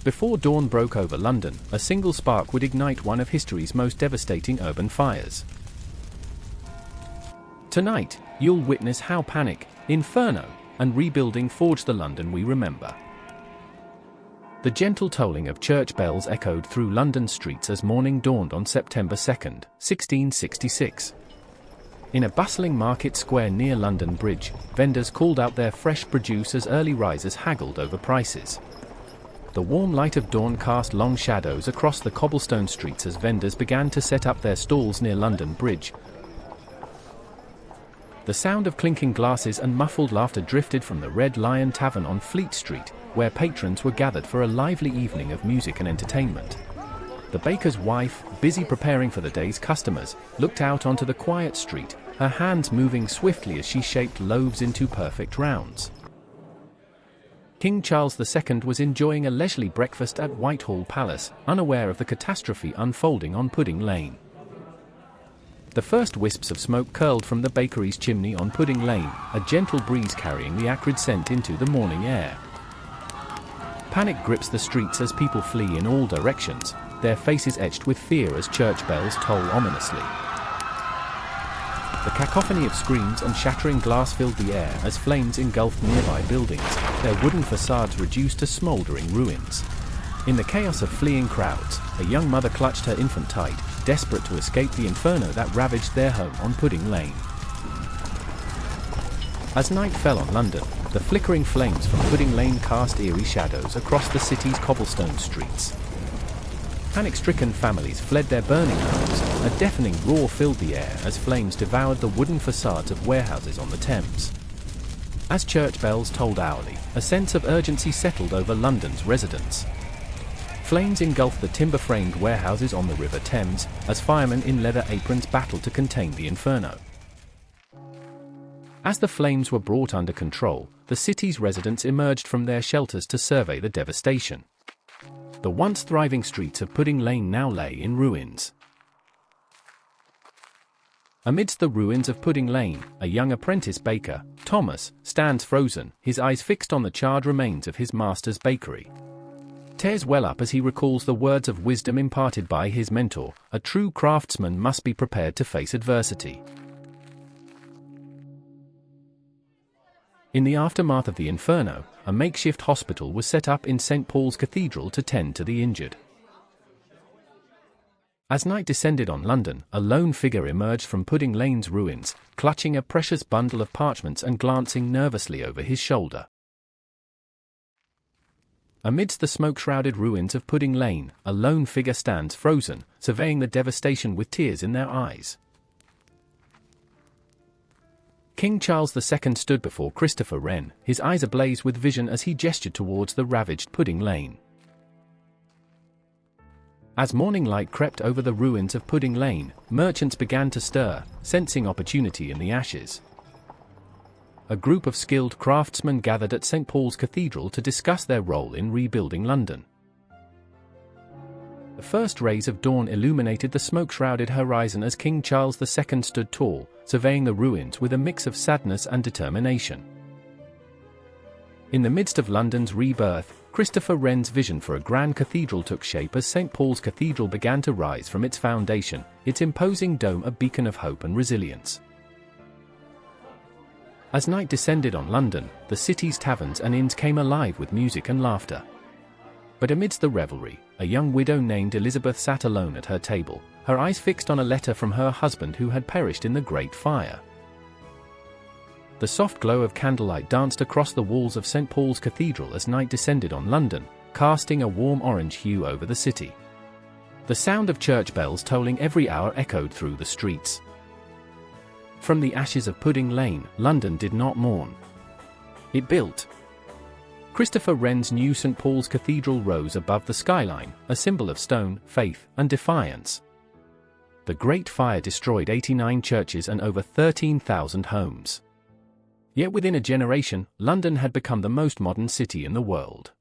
Before dawn broke over London, a single spark would ignite one of history's most devastating urban fires. Tonight, you'll witness how panic, inferno, and rebuilding forged the London we remember. The gentle tolling of church bells echoed through London streets as morning dawned on September 2, 1666. In a bustling market square near London Bridge, vendors called out their fresh produce as early risers haggled over prices. The warm light of dawn cast long shadows across the cobblestone streets as vendors began to set up their stalls near London Bridge. The sound of clinking glasses and muffled laughter drifted from the Red Lion Tavern on Fleet Street, where patrons were gathered for a lively evening of music and entertainment. The baker's wife, busy preparing for the day's customers, looked out onto the quiet street, her hands moving swiftly as she shaped loaves into perfect rounds. King Charles II was enjoying a leisurely breakfast at Whitehall Palace, unaware of the catastrophe unfolding on Pudding Lane. The first wisps of smoke curled from the bakery's chimney on Pudding Lane, a gentle breeze carrying the acrid scent into the morning air. Panic grips the streets as people flee in all directions, their faces etched with fear as church bells toll ominously. The cacophony of screams and shattering glass filled the air as flames engulfed nearby buildings, their wooden facades reduced to smoldering ruins. In the chaos of fleeing crowds, a young mother clutched her infant tight, desperate to escape the inferno that ravaged their home on Pudding Lane. As night fell on London, the flickering flames from Pudding Lane cast eerie shadows across the city's cobblestone streets. Panic-stricken families fled their burning homes, a deafening roar filled the air as flames devoured the wooden facades of warehouses on the Thames. As church bells tolled hourly, a sense of urgency settled over London's residents. Flames engulfed the timber-framed warehouses on the River Thames, as firemen in leather aprons battled to contain the inferno. As the flames were brought under control, the city's residents emerged from their shelters to survey the devastation. The once thriving streets of Pudding Lane now lay in ruins. Amidst the ruins of Pudding Lane, a young apprentice baker, Thomas, stands frozen, his eyes fixed on the charred remains of his master's bakery. Tears well up as he recalls the words of wisdom imparted by his mentor: a true craftsman must be prepared to face adversity. In the aftermath of the inferno, a makeshift hospital was set up in St. Paul's Cathedral to tend to the injured. As night descended on London, a lone figure emerged from Pudding Lane's ruins, clutching a precious bundle of parchments and glancing nervously over his shoulder. Amidst the smoke-shrouded ruins of Pudding Lane, a lone figure stands frozen, surveying the devastation with tears in their eyes. King Charles II stood before Christopher Wren, his eyes ablaze with vision as he gestured towards the ravaged Pudding Lane. As morning light crept over the ruins of Pudding Lane, merchants began to stir, sensing opportunity in the ashes. A group of skilled craftsmen gathered at St. Paul's Cathedral to discuss their role in rebuilding London. The first rays of dawn illuminated the smoke-shrouded horizon as King Charles II stood tall, surveying the ruins with a mix of sadness and determination. In the midst of London's rebirth, Christopher Wren's vision for a grand cathedral took shape as St. Paul's Cathedral began to rise from its foundation, its imposing dome a beacon of hope and resilience. As night descended on London, the city's taverns and inns came alive with music and laughter. But amidst the revelry, a young widow named Elizabeth sat alone at her table, her eyes fixed on a letter from her husband who had perished in the Great Fire. The soft glow of candlelight danced across the walls of St. Paul's Cathedral as night descended on London, casting a warm orange hue over the city. The sound of church bells tolling every hour echoed through the streets. From the ashes of Pudding Lane, London did not mourn. It built. Christopher Wren's new St. Paul's Cathedral rose above the skyline, a symbol of stone, faith, and defiance. The Great Fire destroyed 89 churches and over 13,000 homes. Yet within a generation, London had become the most modern city in the world.